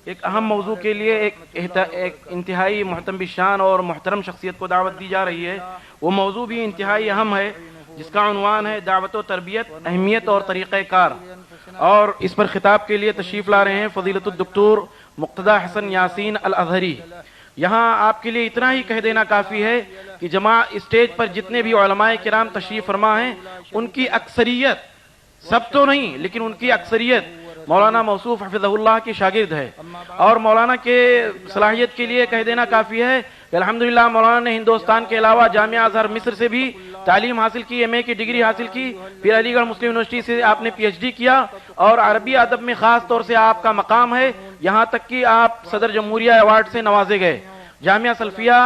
ایک اہم موضوع کے لیے ایک انتہائی محترم شان اور محترم شخصیت کو دعوت دی جا رہی ہے۔ وہ موضوع بھی انتہائی اہم ہے جس کا عنوان ہے دعوت و تربیت، اہمیت اور طریقہ کار، اور اس پر خطاب کے لیے تشریف لا رہے ہیں فضیلت الدکتور مقتدی حسن یاسین الازہری۔ یہاں آپ کے لیے اتنا ہی کہہ دینا کافی ہے کہ اسٹیج پر جتنے بھی علماء کرام تشریف فرما ہیں ان کی اکثریت، سب تو نہیں لیکن ان کی اکثریت مولانا موصوف حفظہ اللہ کی شاگرد ہے، اور مولانا کے صلاحیت کے لیے کہہ دینا کافی ہے کہ الحمدللہ مولانا نے ہندوستان کے علاوہ جامعہ ازہر مصر سے بھی تعلیم حاصل کی، ایم اے کی ڈگری حاصل کی، پھر علی گڑھ مسلم یونیورسٹی سے آپ نے پی ایچ ڈی کیا، اور عربی ادب میں خاص طور سے آپ کا مقام ہے، یہاں تک کہ آپ صدر جمہوریہ ایوارڈ سے نوازے گئے۔ جامعہ سلفیہ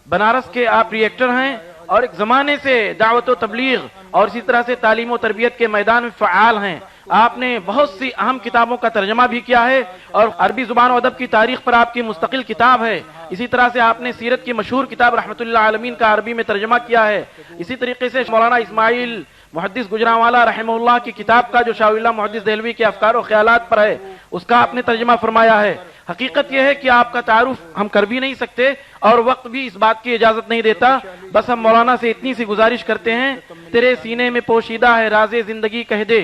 بنارس کے آپ ریئیکٹر ہیں، اور ایک زمانے سے دعوت و تبلیغ اور اسی طرح سے تعلیم و تربیت کے میدان میں فعال ہیں۔ آپ نے بہت سی اہم کتابوں کا ترجمہ بھی کیا ہے، اور عربی زبان و ادب کی تاریخ پر آپ کی مستقل کتاب ہے۔ اسی طرح سے آپ نے سیرت کی مشہور کتاب رحمت اللہ عالمین کا عربی میں ترجمہ کیا ہے۔ اسی طریقے سے مولانا اسماعیل محدث گجرانوالا رحمہ اللہ کی کتاب کا جو شاہ ولی اللہ محدث دہلوی کے افکار و خیالات پر ہے اس کا آپ نے ترجمہ فرمایا ہے۔ حقیقت یہ ہے کہ آپ کا تعارف ہم کر بھی نہیں سکتے اور وقت بھی اس بات کی اجازت نہیں دیتا، بس ہم مولانا سے اتنی سی گزارش کرتے ہیں، تیرے سینے میں پوشیدہ ہے راز زندگی کہہ دے،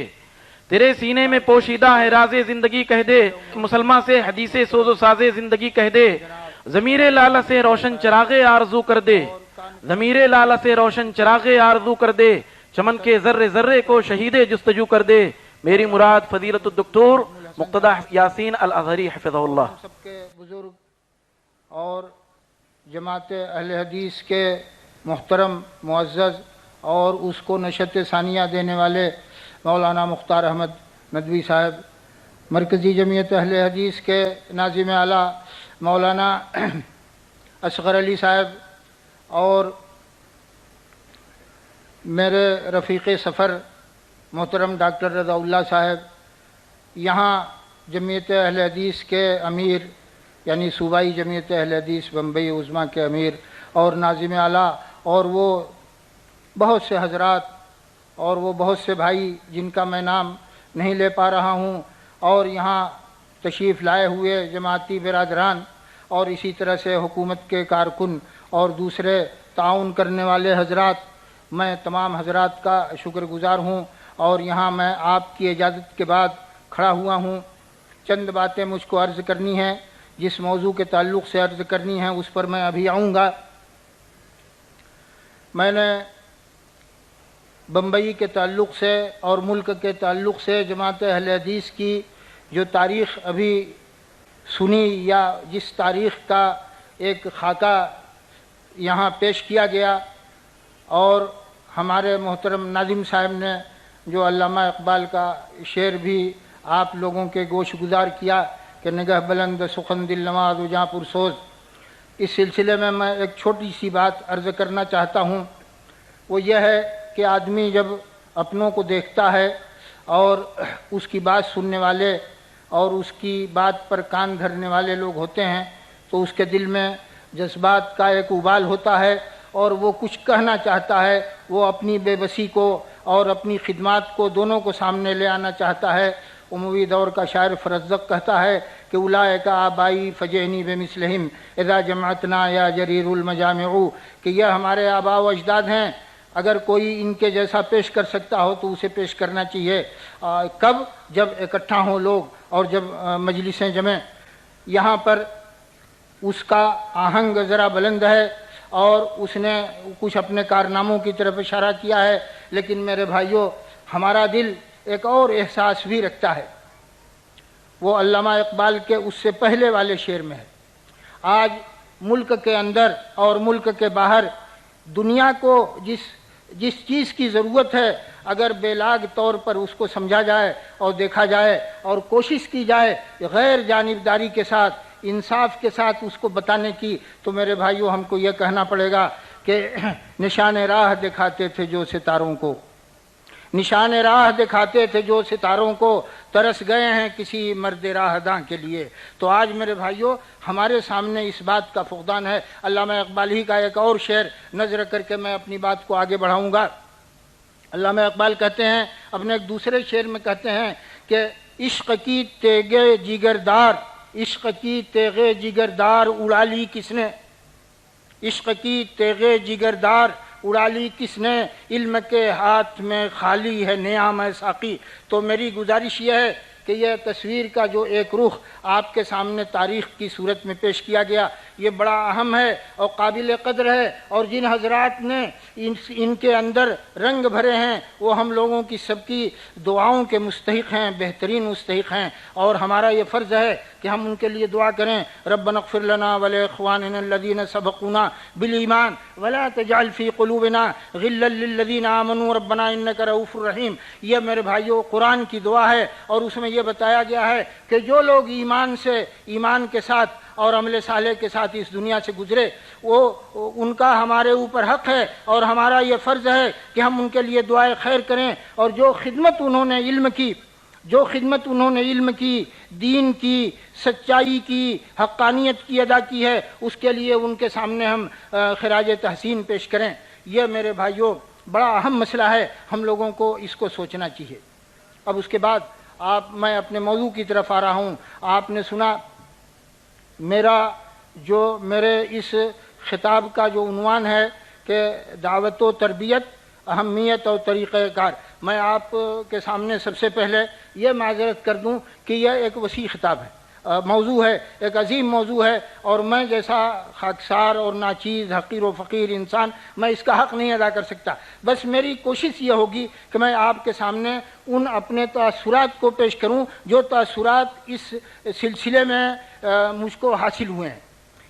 تیرے سینے میں پوشیدہ ہے راز زندگی کہہ دے، مسلمان سے حدیث سوز و ساز زندگی کہہ دے، ضمیر لالہ سے روشن چراغ آرزو کر دے، ضمیر لالہ سے روشن چراغ آرزو کر دے، چمن کے ذرے ذرے کو شہید جستجو کر دے، میری مراد فضیلت الدکتور مقتدی یاسین الازہری حفظہ اللہ۔ سب کے بزرگ اور جماعت اہل حدیث کے محترم معزز اور اس کو نشت ثانیہ دینے والے مولانا مختار احمد ندوی صاحب، مرکزی جمعیت اہل حدیث کے ناظم اعلیٰ مولانا اصغر علی صاحب، اور میرے رفیق سفر محترم ڈاکٹر رضا اللہ صاحب، یہاں جمعیت اہل حدیث کے امیر یعنی صوبائی جمعیت اہل حدیث بمبئی عظمیٰ کے امیر اور ناظم اعلیٰ، اور وہ بہت سے حضرات اور وہ بہت سے بھائی جن کا میں نام نہیں لے پا رہا ہوں، اور یہاں تشریف لائے ہوئے جماعتی برادران، اور اسی طرح سے حکومت کے کارکن اور دوسرے تعاون کرنے والے حضرات، میں تمام حضرات کا شکر گزار ہوں، اور یہاں میں آپ کی اجازت کے بعد کھڑا ہوا ہوں۔ چند باتیں مجھ کو عرض کرنی ہیں، جس موضوع کے تعلق سے عرض کرنی ہے اس پر میں ابھی آؤں گا۔ میں نے بمبئی کے تعلق سے اور ملک کے تعلق سے جماعت اہل حدیث کی جو تاریخ ابھی سنی، یا جس تاریخ کا ایک خاکہ یہاں پیش کیا گیا، اور ہمارے محترم ناظم صاحب نے جو علامہ اقبال کا شعر بھی آپ لوگوں کے گوش گزار کیا کہ نگہ بلند سخن دل نواز و جاں پرسوز، اس سلسلے میں میں ایک چھوٹی سی بات عرض کرنا چاہتا ہوں۔ وہ یہ ہے کہ آدمی جب اپنوں کو دیکھتا ہے اور اس کی بات سننے والے اور اس کی بات پر کان دھرنے والے لوگ ہوتے ہیں تو اس کے دل میں جذبات کا ایک ابال ہوتا ہے، اور وہ کچھ کہنا چاہتا ہے، وہ اپنی بے بسی کو اور اپنی خدمات کو دونوں کو سامنے لے آنا چاہتا ہے۔ اموی دور کا شاعر فرزدق کہتا ہے کہ اولئک آبائی فجئنی بمثلہم اذا جمعتنا یا جریر المجامع، کہ یہ ہمارے آباء و اجداد ہیں، اگر کوئی ان کے جیسا پیش کر سکتا ہو تو اسے پیش کرنا چاہیے۔ کب؟ جب اکٹھا ہوں لوگ اور جب مجلسیں جمیں۔ یہاں پر اس کا آہنگ ذرا بلند ہے اور اس نے کچھ اپنے کارناموں کی طرف اشارہ کیا ہے، لیکن میرے بھائیوں ہمارا دل ایک اور احساس بھی رکھتا ہے، وہ علامہ اقبال کے اس سے پہلے والے شعر میں ہے۔ آج ملک کے اندر اور ملک کے باہر دنیا کو جس چیز کی ضرورت ہے، اگر بے لاگ طور پر اس کو سمجھا جائے اور دیکھا جائے اور کوشش کی جائے غیر جانبداری کے ساتھ، انصاف کے ساتھ اس کو بتانے کی، تو میرے بھائیوں ہم کو یہ کہنا پڑے گا کہ نشان راہ دکھاتے تھے جو ستاروں کو، نشان راہ دکھاتے تھے جو ستاروں کو، ترس گئے ہیں کسی مرد راہ داں کے لیے۔ تو آج میرے بھائیوں ہمارے سامنے اس بات کا فقدان ہے۔ علامہ اقبال ہی کا ایک اور شعر نظر کر کے میں اپنی بات کو آگے بڑھاؤں گا۔ علامہ اقبال کہتے ہیں اپنے ایک دوسرے شعر میں، کہتے ہیں کہ عشق کی تیغ جگردار عشق کی تیغ جگردار اڑا لی کس نے، عشق کی تیغ جگردار اڑا لی کس نے، علم کے ہاتھ میں خالی ہے نعام ساقی۔ تو میری گزارش یہ ہے کہ یہ تصویر کا جو ایک رخ آپ کے سامنے تاریخ کی صورت میں پیش کیا گیا، یہ بڑا اہم ہے اور قابل قدر ہے، اور جن حضرات نے ان کے اندر رنگ بھرے ہیں وہ ہم لوگوں کی سب کی دعاؤں کے مستحق ہیں، بہترین مستحق ہیں، اور ہمارا یہ فرض ہے کہ ہم ان کے لیے دعا کریں۔ ربنا اغفر لنا ولاخواننا الذین سبقونا بالایمان ولا تجعل فی قلوبنا غلا للذین آمنوا ربنا انک رؤوف رحیم۔ یہ میرے بھائیو قرآن کی دعا ہے، اور اس میں یہ بتایا گیا ہے کہ جو لوگ ایمان کے ساتھ اور عمل صالح کے ساتھ اس دنیا سے گزرے، وہ ان کا ہمارے اوپر حق ہے، اور ہمارا یہ فرض ہے کہ ہم ان کے لیے دعائے خیر کریں، اور جو خدمت انہوں نے علم کی، دین کی، سچائی کی، حقانیت کی ادا کی ہے، اس کے لیے ان کے سامنے ہم خراج تحسین پیش کریں۔ یہ میرے بھائیوں بڑا اہم مسئلہ ہے، ہم لوگوں کو اس کو سوچنا چاہیے۔ اب اس کے بعد میں اپنے موضوع کی طرف آ رہا ہوں۔ آپ نے سنا میرے اس خطاب کا جو عنوان ہے کہ دعوت و تربیت، اہمیت اور طریقہ کار۔ میں آپ کے سامنے سب سے پہلے یہ معذرت کر دوں کہ یہ ایک وسیع خطاب ہے، موضوع ہے، ایک عظیم موضوع ہے، اور میں جیسا خاکسار اور ناچیز، حقیر و فقیر انسان میں اس کا حق نہیں ادا کر سکتا۔ بس میری کوشش یہ ہوگی کہ میں آپ کے سامنے ان اپنے تاثرات کو پیش کروں جو تاثرات اس سلسلے میں مجھ کو حاصل ہوئے ہیں،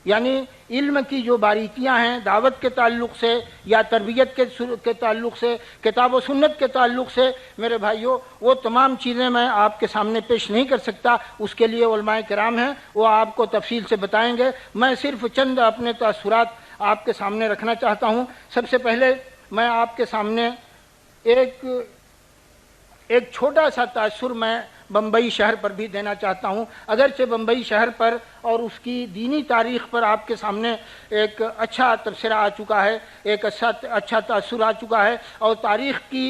یعنی علم کی جو باریکیاں ہیں دعوت کے تعلق سے یا تربیت کے تعلق سے، کتاب و سنت کے تعلق سے، میرے بھائیوں وہ تمام چیزیں میں آپ کے سامنے پیش نہیں کر سکتا۔ اس کے لیے علماء کرام ہیں، وہ آپ کو تفصیل سے بتائیں گے۔ میں صرف چند اپنے تاثرات آپ کے سامنے رکھنا چاہتا ہوں۔ سب سے پہلے میں آپ کے سامنے ایک چھوٹا سا تاثر میں بمبئی شہر پر بھی دینا چاہتا ہوں، اگرچہ بمبئی شہر پر اور اس کی دینی تاریخ پر آپ کے سامنے ایک اچھا تبصرہ آ چکا ہے، ایک اچھا تاثر آ چکا ہے، اور تاریخ کی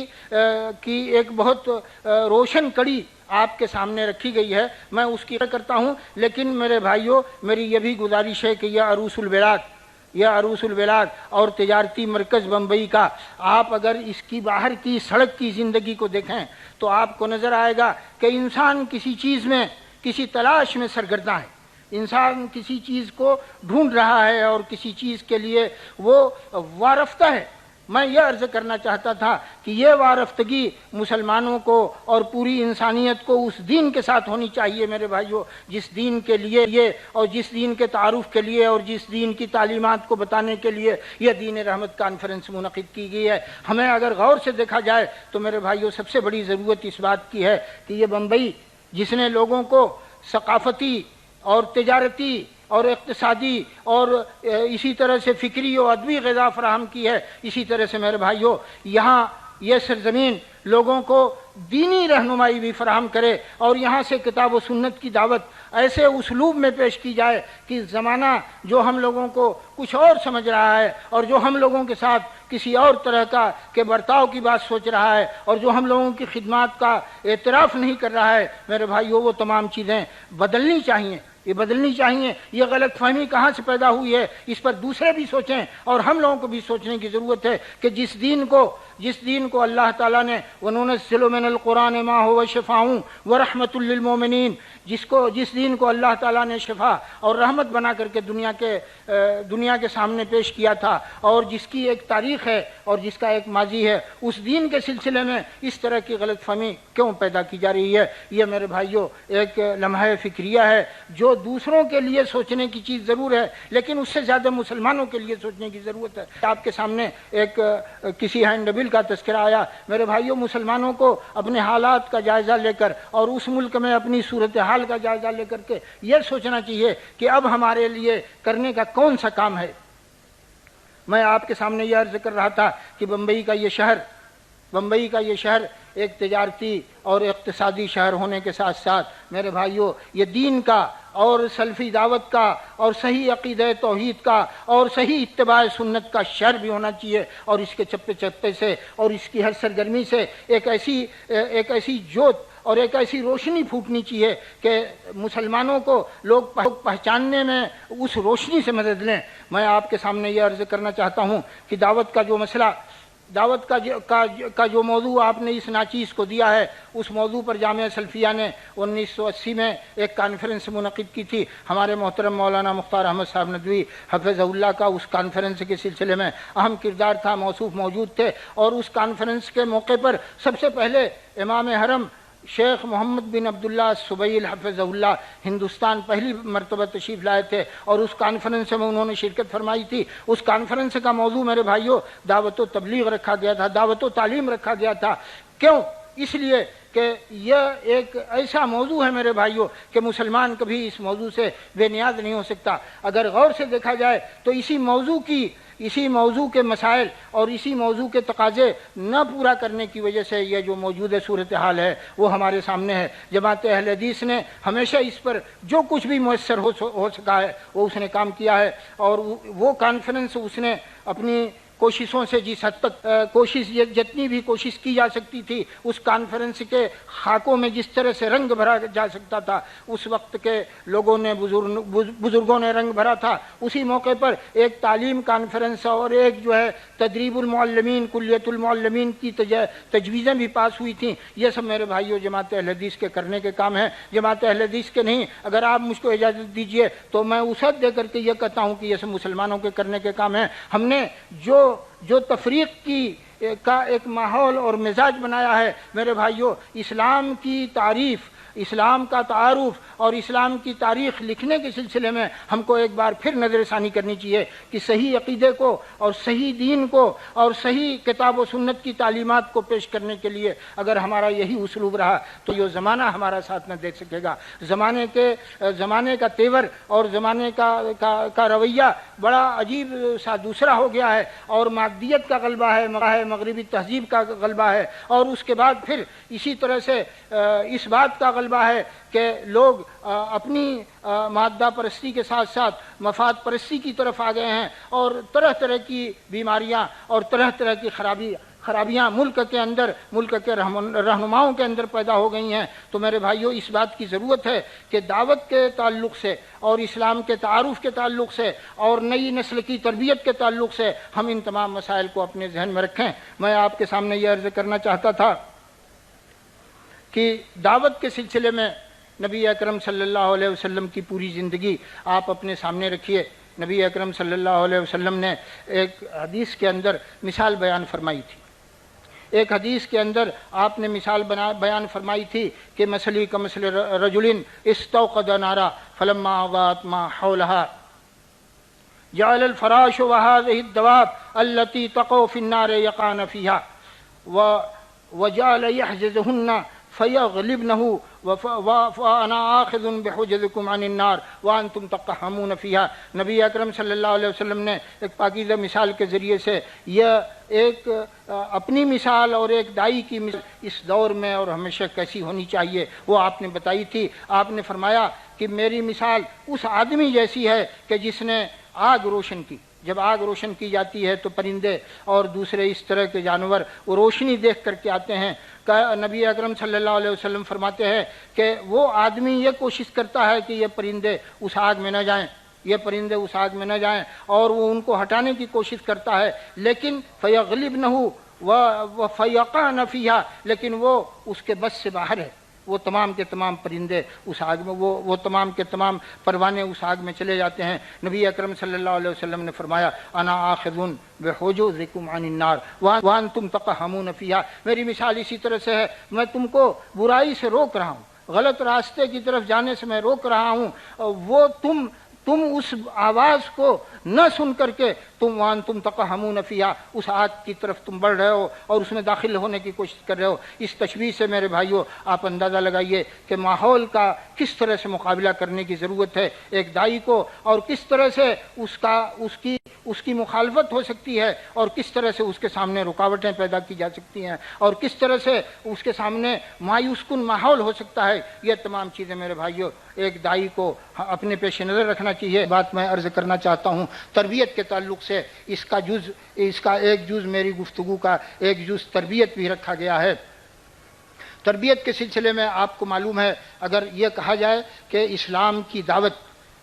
ایک بہت روشن کڑی آپ کے سامنے رکھی گئی ہے، میں اس کی قدر کرتا ہوں۔ لیکن میرے بھائیوں میری یہ بھی گزارش ہے کہ یہ عروس البلاد اور تجارتی مرکز بمبئی کا آپ اگر اس کی باہر کی سڑک کی زندگی کو دیکھیں تو آپ کو نظر آئے گا کہ انسان کسی چیز میں، کسی تلاش میں سرگرداں ہے، انسان کسی چیز کو ڈھونڈ رہا ہے اور کسی چیز کے لیے وہ وارفتہ ہے۔ میں یہ عرض کرنا چاہتا تھا کہ یہ وارفتگی مسلمانوں کو اور پوری انسانیت کو اس دین کے ساتھ ہونی چاہیے میرے بھائیوں، جس دین کے لیے یہ اور جس دین کے تعارف کے لیے اور جس دین کی تعلیمات کو بتانے کے لیے یہ دین رحمت کانفرنس منعقد کی گئی ہے۔ ہمیں اگر غور سے دیکھا جائے تو میرے بھائیوں سب سے بڑی ضرورت اس بات کی ہے کہ یہ بمبئی جس نے لوگوں کو ثقافتی اور تجارتی اور اقتصادی اور اسی طرح سے فکری اور ادبی غذا فراہم کی ہے، اسی طرح سے میرے بھائیوں یہاں یہ سرزمین لوگوں کو دینی رہنمائی بھی فراہم کرے، اور یہاں سے کتاب و سنت کی دعوت ایسے اسلوب میں پیش کی جائے کہ زمانہ جو ہم لوگوں کو کچھ اور سمجھ رہا ہے اور جو ہم لوگوں کے ساتھ کسی اور طرح کے برتاؤ کی بات سوچ رہا ہے اور جو ہم لوگوں کی خدمات کا اعتراف نہیں کر رہا ہے، میرے بھائیوں وہ تمام چیزیں بدلنی چاہیے، یہ بدلنی چاہیے۔ یہ غلط فہمی کہاں سے پیدا ہوئی ہے اس پر دوسرے بھی سوچیں اور ہم لوگوں کو بھی سوچنے کی ضرورت ہے کہ جس دین کو اللہ تعالیٰ نے وَنُنَزِّلُ مِنَ الْقُرْآنِ مَا هُوَ شِفَاءٌ وَرَحْمَةٌ لِّلْمُؤْمِنِينَ، جس دین کو اللہ تعالیٰ نے شفا اور رحمت بنا کر کے دنیا کے سامنے پیش کیا تھا، اور جس کی ایک تاریخ ہے اور جس کا ایک ماضی ہے، اس دین کے سلسلے میں اس طرح کی غلط فہمی کیوں پیدا کی جا رہی ہے؟ یہ میرے بھائیوں ایک لمحہ فکریہ ہے جو دوسروں کے لیے سوچنے کی چیز ضرور ہے، لیکن اس سے زیادہ مسلمانوں کے لیے سوچنے کی ضرورت ہے۔ آپ کے سامنے ایک کسی ہینڈ بل کا تذکرہ آیا، میرے بھائیوں مسلمانوں کو اپنے حالات کا جائزہ لے کر اور اس ملک میں اپنی صورتحال کا جائزہ لے کر کے یہ سوچنا چاہیے کہ اب ہمارے لیے کرنے کا کون سا کام ہے۔ میں آپ کے سامنے یہ عرض کر رہا تھا کہ بمبئی کا یہ شہر ایک تجارتی اور اقتصادی شہر ہونے کے ساتھ ساتھ میرے بھائیوں یہ دین کا اور سلفی دعوت کا اور صحیح عقیدہ توحید کا اور صحیح اتباع سنت کا شہر بھی ہونا چاہیے، اور اس کے چپے چپے سے اور اس کی ہر سرگرمی سے ایک ایسی جوت اور ایک ایسی روشنی پھوٹنی چاہیے کہ مسلمانوں کو لوگ پہچاننے میں اس روشنی سے مدد لیں۔ میں آپ کے سامنے یہ عرض کرنا چاہتا ہوں کہ دعوت کا جو مسئلہ، دعوت کا جو موضوع آپ نے اس ناچیز کو دیا ہے، اس موضوع پر جامعہ سلفیہ نے 1980 میں ایک کانفرنس منعقد کی تھی۔ ہمارے محترم مولانا مختار احمد صاحب ندوی حفظہ اللہ کا اس کانفرنس کے سلسلے میں اہم کردار تھا، موصوف موجود تھے، اور اس کانفرنس کے موقع پر سب سے پہلے امام حرم شیخ محمد بن عبداللہ السبیل حفظہ اللہ ہندوستان پہلی مرتبہ تشریف لائے تھے، اور اس کانفرنس میں انہوں نے شرکت فرمائی تھی۔ اس کانفرنس کا موضوع میرے بھائیوں دعوت و تبلیغ رکھا گیا تھا، دعوت و تعلیم رکھا گیا تھا۔ کیوں؟ اس لیے کہ یہ ایک ایسا موضوع ہے میرے بھائیوں کہ مسلمان کبھی اس موضوع سے بے نیاز نہیں ہو سکتا۔ اگر غور سے دیکھا جائے تو اسی موضوع کے مسائل اور اسی موضوع کے تقاضے نہ پورا کرنے کی وجہ سے یہ جو موجود صورتحال ہے وہ ہمارے سامنے ہے۔ جماعت اہل حدیث نے ہمیشہ اس پر جو کچھ بھی میسر ہو سکا ہے وہ اس نے کام کیا ہے، اور وہ کانفرنس اس نے اپنی کوششوں سے جس حد تک جتنی بھی کوشش کی جا سکتی تھی، اس کانفرنس کے خاکوں میں جس طرح سے رنگ بھرا جا سکتا تھا، اس وقت کے لوگوں نے بزرگوں نے رنگ بھرا تھا۔ اسی موقع پر ایک تعلیم کانفرنس اور ایک جو ہے تدریب المعلمین، کلیت المعلمین کی تجویزیں بھی پاس ہوئی تھیں۔ یہ سب میرے بھائیوں جماعت اہل حدیث کے کرنے کے کام ہیں، جماعت اہل حدیث کے نہیں۔ اگر آپ مجھ کو اجازت دیجئے تو میں وسعت دے کر کے یہ کہتا ہوں کہ یہ سب مسلمانوں کے کرنے کے کام ہیں۔ ہم نے جو تفریق کا ایک ماحول اور مزاج بنایا ہے میرے بھائیوں، اسلام کی تعریف، اسلام کا تعارف اور اسلام کی تاریخ لکھنے کے سلسلے میں ہم کو ایک بار پھر نظر ثانی کرنی چاہیے کہ صحیح عقیدے کو اور صحیح دین کو اور صحیح کتاب و سنت کی تعلیمات کو پیش کرنے کے لیے اگر ہمارا یہی اسلوب رہا تو یہ زمانہ ہمارا ساتھ نہ دے سکے گا۔ زمانے کا تیور اور زمانے کا رویہ بڑا عجیب سا دوسرا ہو گیا ہے، اور مادیت کا غلبہ ہے، مغربی تہذیب کا غلبہ ہے، اور اس کے بعد پھر اسی طرح سے اس بات کا غلبہ ہے کہ لوگ اپنی مادہ پرستی کے ساتھ ساتھ مفاد پرستی کی طرف آ گئے ہیں، اور طرح طرح کی بیماریاں اور طرح طرح کی خرابیاں ملک کے رہنماؤں کے اندر پیدا ہو گئی ہیں۔ تو میرے بھائیوں اس بات کی ضرورت ہے کہ دعوت کے تعلق سے اور اسلام کے تعارف کے تعلق سے اور نئی نسل کی تربیت کے تعلق سے ہم ان تمام مسائل کو اپنے ذہن میں رکھیں۔ میں آپ کے سامنے یہ عرض کرنا چاہتا تھا کہ دعوت کے سلسلے میں نبی اکرم صلی اللہ علیہ وسلم کی پوری زندگی آپ اپنے سامنے رکھیے۔ نبی اکرم صلی اللہ علیہ وسلم نے ایک حدیث کے اندر مثال بیان فرمائی تھی۔ ایک حدیث کے اندر آپ نے مثال بیان فرمائی تھی کہ مثلی کمثل رجل استوقد نارا فلما اضاءت ما حولها جعل الفراش وهذه الدواب التي تقع في النار يقعن فيها وجعل يحجزهن فيغلبنه وَأَنَا آخِذٌ بِحُجَزِكُمْ عَنِ النَّارِ وَأَنْتُمْ تَقَّحَمُونَ فِيهَا۔ نبی اکرم صلی اللہ علیہ وسلم نے ایک پاکیزہ مثال کے ذریعے سے یہ ایک اپنی مثال اور ایک دائی کی مثال اس دور میں اور ہمیشہ کیسی ہونی چاہیے وہ آپ نے بتائی تھی۔ آپ نے فرمایا کہ میری مثال اس آدمی جیسی ہے کہ جس نے آگ روشن کی۔ جب آگ روشن کی جاتی ہے تو پرندے اور دوسرے اس طرح کے جانور وہ روشنی دیکھ کر کے آتے ہیں۔ نبی اکرم صلی اللہ علیہ وسلم فرماتے ہیں کہ وہ آدمی یہ کوشش کرتا ہے کہ یہ پرندے اس آگ میں نہ جائیں، یہ پرندے اس آگ میں نہ جائیں، اور وہ ان کو ہٹانے کی کوشش کرتا ہے، لیکن فَيَغْلِبْنَهُ وَفَيَقَعْنَ فِيهَا، لیکن وہ اس کے بس سے باہر ہے۔ وہ تمام کے تمام پرندے اس آگ میں وہ تمام کے تمام پروانے اس آگ میں چلے جاتے ہیں۔ نبی اکرم صلی اللہ علیہ وسلم نے فرمایا انا آخذ بحجوزکم عن النار وانتم تقحمون فیہا۔ میری مثال اسی طرح سے ہے، میں تم کو برائی سے روک رہا ہوں، غلط راستے کی طرف جانے سے میں روک رہا ہوں، وہ تم اس آواز کو نہ سن کر کے تم تقحمون فیہا، اس آگ کی طرف تم بڑھ رہے ہو اور اس میں داخل ہونے کی کوشش کر رہے ہو۔ اس تشبیہ سے میرے بھائیوں آپ اندازہ لگائیے کہ ماحول کا کس طرح سے مقابلہ کرنے کی ضرورت ہے ایک داعی کو، اور کس طرح سے اس کی مخالفت ہو سکتی ہے، اور کس طرح سے اس کے سامنے رکاوٹیں پیدا کی جا سکتی ہیں، اور کس طرح سے اس کے سامنے مایوس کن ماحول ہو سکتا ہے۔ یہ تمام چیزیں میرے بھائیوں ایک داعی کو اپنے پیش نظر رکھنا چاہیے۔ بات میں عرض کرنا چاہتا ہوں تربیت کے تعلق سے، اس کا ایک جز میری گفتگو کا ایک جز تربیت بھی رکھا گیا ہے۔ تربیت کے سلسلے میں آپ کو معلوم ہے، اگر یہ کہا جائے کہ اسلام کی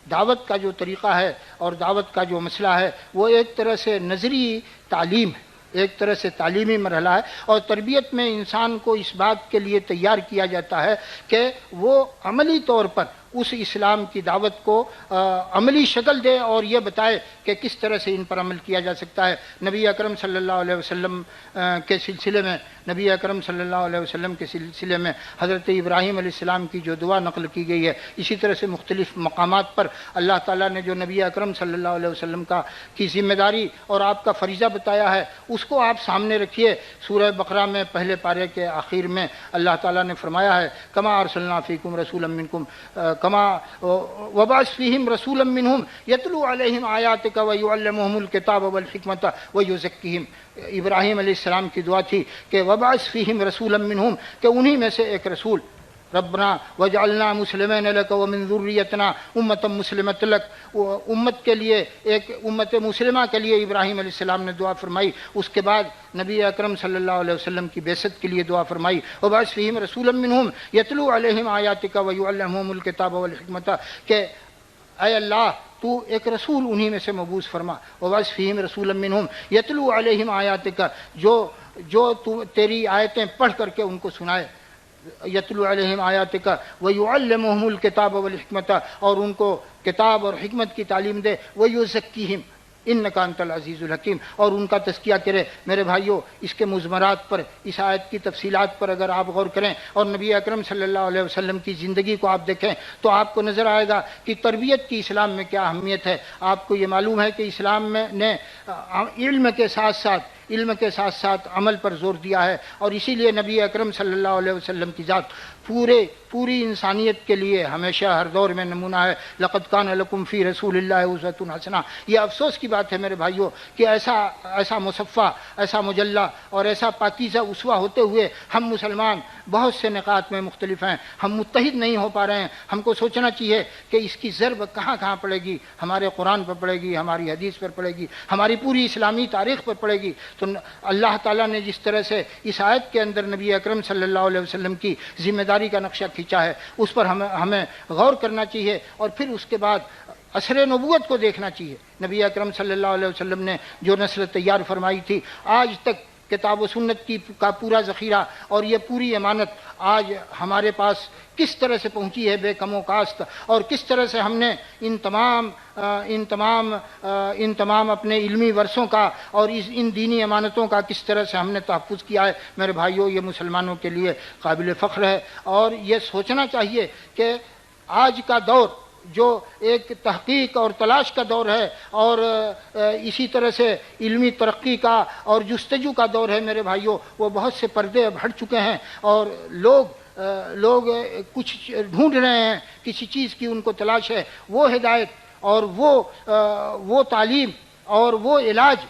دعوت کا جو طریقہ ہے اور دعوت کا جو مسئلہ ہے وہ ایک طرح سے نظری تعلیم ہے، ایک طرح سے تعلیمی مرحلہ ہے، اور تربیت میں انسان کو اس بات کے لیے تیار کیا جاتا ہے کہ وہ عملی طور پر اس اسلام کی دعوت کو عملی شکل دے اور یہ بتائے کہ کس طرح سے ان پر عمل کیا جا سکتا ہے۔ نبی اکرم صلی اللہ علیہ وسلم کے سلسلے میں حضرت ابراہیم علیہ السلام کی جو دعا نقل کی گئی ہے، اسی طرح سے مختلف مقامات پر اللہ تعالیٰ نے جو نبی اکرم صلی اللہ علیہ وسلم کی ذمہ داری اور آپ کا فریضہ بتایا ہے، اس کو آپ سامنے رکھیے۔ سورہ بقرہ میں پہلے پارے کے آخر میں اللہ تعالیٰ نے فرمایا ہے، کما ارسلنا فیکم رسولا منکم کما وبعث فیہم رسولا منہم یتلو علیہم آیاتک ویعلمہم الکتاب والحکمت ویزکیہم۔ ابراہیم علیہ السلام کی دعا تھی کہ وبعث فیہم رسولا منہم، کہ انہی میں سے ایک رسول، ربنا وجعلنا مسلمین لک ومن ذریتنا امتا مسلمۃ لک، امت کے لیے، ایک امت مسلمہ کے لیے ابراہیم علیہ السلام نے دعا فرمائی۔ اس کے بعد نبی اکرم صلی اللہ علیہ وسلم کی بعثت کے لیے دعا فرمائی، وبعث فیہم رسولا منہم یتلو علیہم آیاتک ویعلمہم الکتاب والحکمۃ، کہ اے اللہ تو ایک رسول انہی میں سے مبعوث فرما، وبعث فیہم رسولا منہم یتلو علیہم آیاتک، جو تو تیری آیتیں پڑھ کر کے ان کو سنائے، یتلو علیہم آیاتک ویعلمہم الکتاب والحکمۃ، اور ان کو کتاب اور حکمت کی تعلیم دے، ویزکیہم انک انت العزیز الحکیم، اور ان کا تزکیہ کرے۔ میرے بھائیوں، اس کے مضمرات پر، اس آیت کی تفصیلات پر اگر آپ غور کریں اور نبی اکرم صلی اللہ علیہ وسلم کی زندگی کو آپ دیکھیں تو آپ کو نظر آئے گا کہ تربیت کی اسلام میں کیا اہمیت ہے۔ آپ کو یہ معلوم ہے کہ اسلام میں نے علم کے ساتھ ساتھ عمل پر زور دیا ہے، اور اسی لیے نبی اکرم صلی اللہ علیہ وسلم کی ذات پوری انسانیت کے لیے ہمیشہ ہر دور میں نمونہ ہے۔ لقد کان لکم فی رسول اللہ اسوۃ حسنہ۔ یہ افسوس کی بات ہے میرے بھائیوں کہ ایسا مصفہ، ایسا مجلہ اور ایسا پاکیزہ اسوہ ہوتے ہوئے ہم مسلمان بہت سے نکات میں مختلف ہیں، ہم متحد نہیں ہو پا رہے ہیں۔ ہم کو سوچنا چاہیے کہ اس کی ضرب کہاں پڑے گی، ہمارے قرآن پر پڑے گی، ہماری حدیث پر پڑے گی، ہماری پوری اسلامی تاریخ پر پڑے گی۔ تو اللہ تعالیٰ نے جس طرح سے اس آیت کے اندر نبی اکرم صلی اللہ علیہ وسلم کی ذمہ داری کا نقشہ کھینچا ہے، اس پر ہمیں غور کرنا چاہیے، اور پھر اس کے بعد اثر نبوت کو دیکھنا چاہیے۔ نبی اکرم صلی اللہ علیہ وسلم نے جو نسل تیار فرمائی تھی، آج تک کتاب و سنت کا پورا ذخیرہ اور یہ پوری امانت آج ہمارے پاس کس طرح سے پہنچی ہے بے کم و کاست، اور کس طرح سے ہم نے ان تمام اپنے علمی ورثوں کا اور ان دینی امانتوں کا کس طرح سے ہم نے تحفظ کیا ہے۔ میرے بھائیوں، یہ مسلمانوں کے لیے قابل فخر ہے، اور یہ سوچنا چاہیے کہ آج کا دور جو ایک تحقیق اور تلاش کا دور ہے، اور اسی طرح سے علمی ترقی کا اور جستجو کا دور ہے، میرے بھائیوں، وہ بہت سے پردے اب ہٹ چکے ہیں، اور لوگ کچھ ڈھونڈ رہے ہیں، کسی چیز کی ان کو تلاش ہے، وہ ہدایت اور وہ تعلیم اور وہ علاج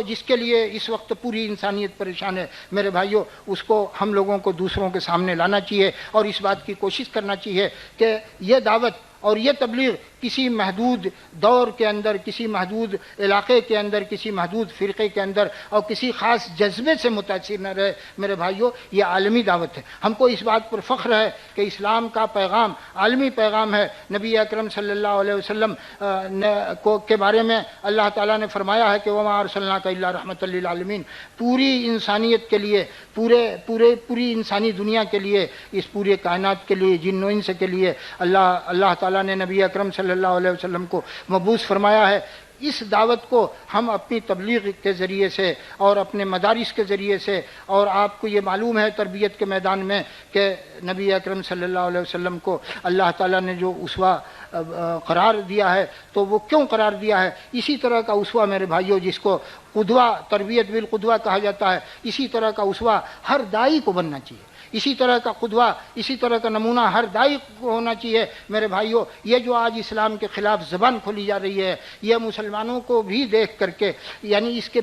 جس کے لیے اس وقت پوری انسانیت پریشان ہے، میرے بھائیوں، اس کو ہم لوگوں کو دوسروں کے سامنے لانا چاہیے، اور اس بات کی کوشش کرنا چاہیے کہ یہ دعوت اور یہ تبلیغ کسی محدود دور کے اندر، کسی محدود علاقے کے اندر، کسی محدود فرقے کے اندر اور کسی خاص جذبے سے متاثر نہ رہے۔ میرے بھائیوں، یہ عالمی دعوت ہے۔ ہم کو اس بات پر فخر ہے کہ اسلام کا پیغام عالمی پیغام ہے۔ نبی اکرم صلی اللہ علیہ وسلم کے بارے میں اللہ تعالیٰ نے فرمایا ہے کہ وَمَا أَرْسَلْنَاكَ إِلَّا رَحْمَةً لِّلْعَالَمِينَ، پوری انسانیت کے لیے، پوری انسانی دنیا کے لیے، اس پورے کائنات کے لیے، جن و انس کے لیے اللہ تعالیٰ نے نبی اکرم صلی اللہ علیہ وسلم کو مبعوث فرمایا ہے۔ اس دعوت کو ہم اپنی تبلیغ کے ذریعے سے اور اپنے مدارس کے ذریعے سے، اور آپ کو یہ معلوم ہے تربیت کے میدان میں کہ نبی اکرم صلی اللہ علیہ وسلم کو اللہ تعالیٰ نے جو اسوہ قرار دیا ہے، تو وہ کیوں قرار دیا ہے؟ اسی طرح کا اسوہ میرے بھائیوں، جس کو قدوہ، تربیت بالقدوہ کہا جاتا ہے، اسی طرح کا اسوہ ہر داعی کو بننا چاہیے، اسی طرح کا قدوہ، اسی طرح کا نمونہ ہر داعی کو ہونا چاہیے۔ میرے بھائیوں، یہ جو آج اسلام کے خلاف زبان کھولی جا رہی ہے، یہ مسلمانوں کو بھی دیکھ کر کے، یعنی اس کے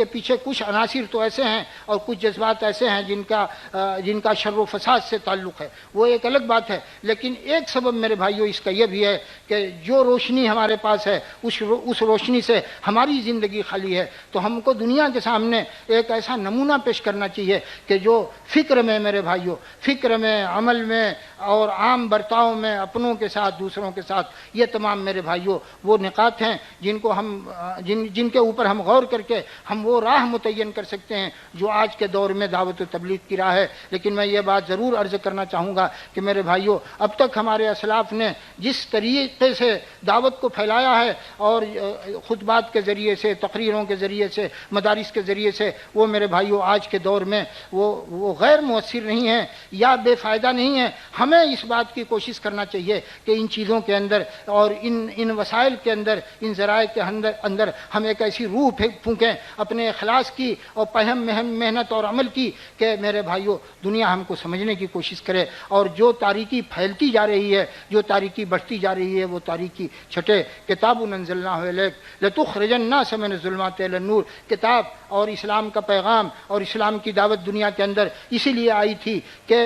پیچھے کچھ عناصر تو ایسے ہیں اور کچھ جذبات ایسے ہیں جن کا شر و فساد سے تعلق ہے، وہ ایک الگ بات ہے۔ لیکن ایک سبب میرے بھائیوں اس کا یہ بھی ہے کہ جو روشنی ہمارے پاس ہے، اس روشنی سے ہماری زندگی خالی ہے، تو ہم کو دنیا کے سامنے ایک ایسا نمونہ پیش کرنا چاہیے کہ جو فکر میں میرے بھائیوں، فکر میں، عمل میں اور عام برتاؤ میں اپنوں کے ساتھ، دوسروں کے ساتھ، یہ تمام میرے بھائیوں وہ نکات ہیں جن کے اوپر ہم غور کر کے ہم وہ راہ متعین کر سکتے ہیں جو آج کے دور میں دعوت و تبلیغ کی راہ ہے۔ لیکن میں یہ بات ضرور عرض کرنا چاہوں گا کہ میرے بھائیوں، اب تک ہمارے اسلاف نے جس طریقے سے دعوت کو پھیلایا ہے اور خطبات کے ذریعے سے، تقریروں کے ذریعے سے، مدارس کے ذریعے سے، وہ میرے بھائیوں آج کے دور میں وہ غیر مؤثر نہیں ہے یا بے فائدہ نہیں ہے۔ ہمیں اس بات کی کوشش کرنا چاہیے کہ ان چیزوں کے اندر اور ان وسائل کے اندر، ان ذرائع کے اندر ہم ایک ایسی روح پھونکیں اپنے اخلاص کی اور پہم محنت اور عمل کی کہ میرے بھائیوں دنیا ہم کو سمجھنے کی کوشش کرے، اور جو تاریکی پھیلتی جا رہی ہے، جو تاریکی بڑھتی جا رہی ہے، وہ تاریکی چھٹے۔ کتاب انزلناہ الیک لتخرج الناس من الظلمات الی النور، کتاب اور اسلام کا پیغام اور اسلام کی دعوت دنیا کے اندر اسی لیے آئی تھی کہ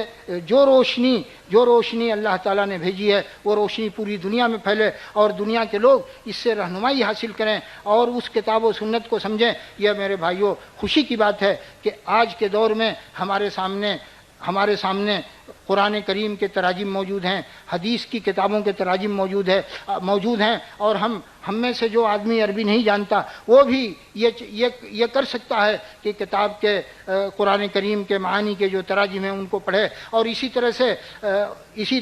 جو روشنی اللہ تعالیٰ نے بھیجی ہے وہ روشنی پوری دنیا میں پھیلے اور دنیا کے لوگ اس سے رہنمائی حاصل کریں اور اس کتاب و سنت کو سمجھیں۔ یہ میرے بھائیوں خوشی کی بات ہے کہ آج کے دور میں ہمارے سامنے قرآن کریم کے تراجم موجود ہیں، حدیث کی کتابوں کے تراجم موجود ہیں، اور ہم میں سے جو آدمی عربی نہیں جانتا وہ بھی یہ کر سکتا ہے کہ کتاب کے قرآن کریم کے معانی کے جو تراجم ہیں ان کو پڑھے، اور اسی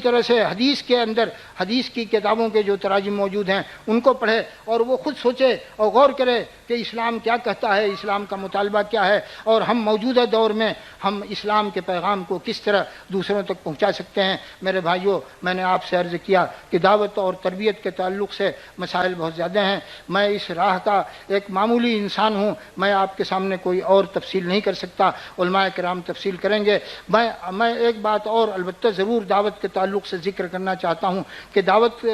طرح سے حدیث کی کتابوں کے جو تراجم موجود ہیں ان کو پڑھے، اور وہ خود سوچے اور غور کرے کہ اسلام کیا کہتا ہے، اسلام کا مطالبہ کیا ہے، اور ہم موجودہ دور میں ہم اسلام کے پیغام کو کس طرح دوسروں تک پہنچا سکتے ہیں۔ میرے بھائیوں، میں نے آپ سے عرض کیا کہ دعوت اور تربیت کے تعلق سے مسائل بہت زیادہ ہیں، میں اس راہ کا ایک معمولی انسان ہوں، میں آپ کے سامنے کوئی اور تفصیل نہیں کر سکتا، علماء کرام تفصیل کریں گے۔ میں ایک بات اور البتہ ضرور دعوت کے تعلق سے ذکر کرنا چاہتا ہوں کہ دعوت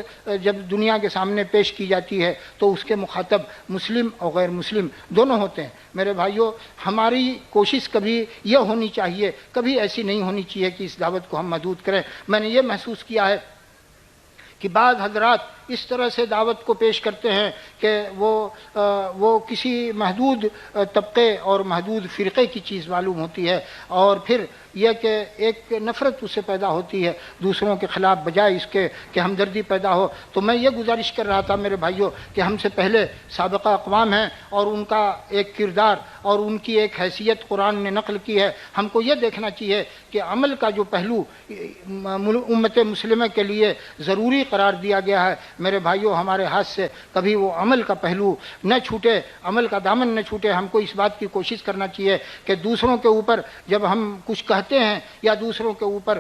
جب دنیا کے سامنے پیش کی جاتی ہے تو اس کے مخاطب مسلم اور غیر مسلم دونوں ہوتے ہیں۔ میرے بھائیوں، ہماری کوشش کبھی یہ ہونی چاہیے، کبھی ایسی نہیں ہونی چاہیے کہ اس دعوت کو ہم محدود کریں۔ میں نے یہ محسوس کیا ہے کہ بعض حضرات اس طرح سے دعوت کو پیش کرتے ہیں کہ وہ کسی محدود طبقے اور محدود فرقے کی چیز معلوم ہوتی ہے، اور پھر یہ کہ ایک نفرت اس سے پیدا ہوتی ہے دوسروں کے خلاف، بجائے اس کے کہ ہمدردی پیدا ہو۔ تو میں یہ گزارش کر رہا تھا میرے بھائیوں کہ ہم سے پہلے سابقہ اقوام ہیں اور ان کا ایک کردار اور ان کی ایک حیثیت قرآن نے نقل کی ہے۔ ہم کو یہ دیکھنا چاہیے کہ عمل کا جو پہلو امت مسلمہ کے لیے ضروری قرار دیا گیا ہے، میرے بھائیوں ہمارے ہاتھ سے کبھی وہ عمل کا پہلو نہ چھوٹے، عمل کا دامن نہ چھوٹے۔ ہم کو اس بات کی کوشش کرنا چاہیے کہ دوسروں کے اوپر جب ہم کچھ کہتے ہیں یا دوسروں کے اوپر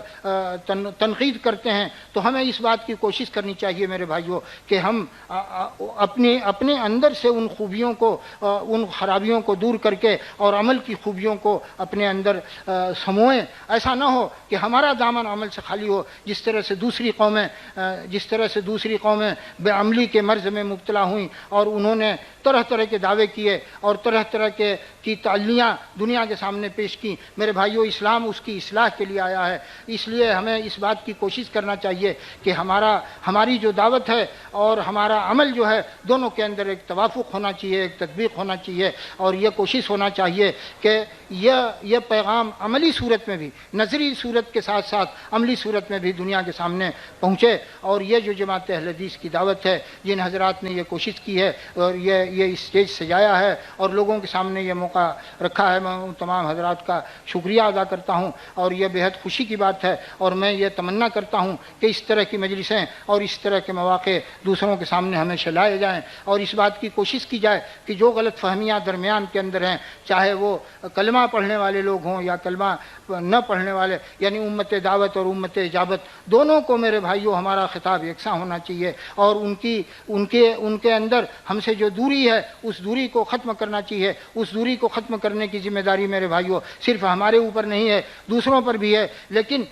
تنقید کرتے ہیں تو ہمیں اس بات کی کوشش کرنی چاہیے میرے بھائیوں کہ ہم اپنے اندر سے ان خوبیوں کو، ان خرابیوں کو دور کر کے اور عمل کی خوبیوں کو اپنے اندر سموئیں۔ ایسا نہ ہو کہ ہمارا دامن عمل سے خالی ہو، جس طرح سے دوسری قومیں بے عملی کے مرض میں مبتلا ہوئیں اور انہوں نے طرح طرح کے دعوے کیے اور طرح طرح کی تعلیاں دنیا کے سامنے پیش کی۔ میرے بھائیوں، اسلام اس کی اصلاح کے لیے آیا ہے، اس لیے ہمیں اس بات کی کوشش کرنا چاہیے کہ ہماری جو دعوت ہے اور ہمارا عمل جو ہے دونوں کے اندر ایک توافق ہونا چاہیے، ایک تطبیق ہونا چاہیے، اور یہ کوشش ہونا چاہیے کہ یہ پیغام عملی صورت میں بھی، نظری صورت کے ساتھ ساتھ عملی صورت میں بھی دنیا کے سامنے پہنچے۔ اور یہ جو جماعت اہل حدیث کی دعوت ہے، جن حضرات نے یہ کوشش کی ہے اور یہ اسٹیج سجایا ہے اور لوگوں کے سامنے یہ موقع رکھا ہے، میں ان تمام حضرات کا شکریہ ادا کرتا ہوں، اور یہ بہت خوشی کی بات ہے، اور میں یہ تمنا کرتا ہوں کہ اس طرح کی مجلسیں اور اس طرح کے مواقع دوسروں کے سامنے ہمیشہ لائے جائیں، اور اس بات کی کوشش کی جائے کہ جو غلط فہمیاں درمیان کے اندر ہیں، چاہے وہ کلمہ پڑھنے والے لوگ ہوں یا کلمہ نہ پڑھنے والے، یعنی امت دعوت اور امت اجابت دونوں کو میرے بھائیوں ہمارا خطاب یکساں ہونا چاہیے، اور ان کے اندر ہم سے جو دوری ہے اس دوری کو ختم کرنا چاہیے۔ اس دوری کو ختم کرنے کی ذمہ داری میرے بھائیوں صرف ہمارے اوپر نہیں ہے، دوسروں پر بھی ہے، لیکن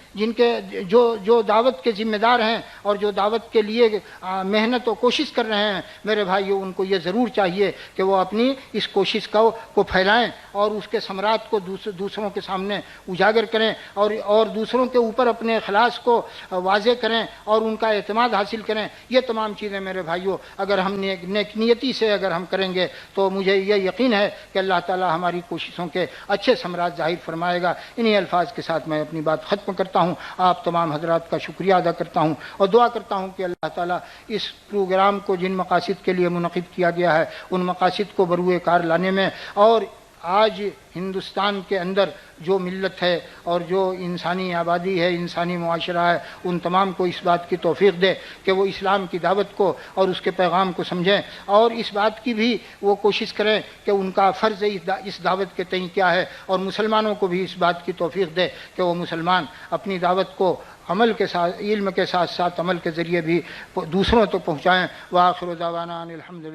جو دعوت کے ذمہ دار ہیں اور جو دعوت کے لیے محنت و کوشش کر رہے ہیں میرے بھائیوں، ان کو یہ ضرور چاہیے کہ وہ اپنی اس کوشش کو پھیلائیں اور اس کے ثمرات کو دوسروں کے سامنے اجاگر کریں، اور دوسروں کے اوپر اپنے اخلاص کو واضح کریں اور ان کا اعتماد حاصل کریں. یہ تمام چیزیں میرے بھائیوں اگر ہم نیک نیتی سے اگر ہم کریں گے تو مجھے یہ یقین ہے کہ اللہ تعالی ہماری کوششوں کے اچھے ثمرات ظاہر فرمائے گا. انہی الفاظ کے ساتھ میں اپنی بات ختم کرتا ہوں. آپ تمام حضرات کا شکریہ ادا کرتا ہوں اور دعا کرتا ہوں کہ اللہ تعالی اس پروگرام کو جن مقاصد کے لیے منعقد کیا گیا ہے ان مقاصد کو بروئے کار لانے میں اور آج ہندوستان کے اندر جو ملت ہے اور جو انسانی آبادی ہے انسانی معاشرہ ہے ان تمام کو اس بات کی توفیق دے کہ وہ اسلام کی دعوت کو اور اس کے پیغام کو سمجھیں اور اس بات کی بھی وہ کوشش کریں کہ ان کا فرض اس دعوت کے تئیں کیا ہے اور مسلمانوں کو بھی اس بات کی توفیق دے کہ وہ مسلمان اپنی دعوت کو عمل کے ساتھ علم کے ساتھ ساتھ عمل کے ذریعے بھی دوسروں تک پہنچائیں. وآخر دعوانا ان الحمد للہ.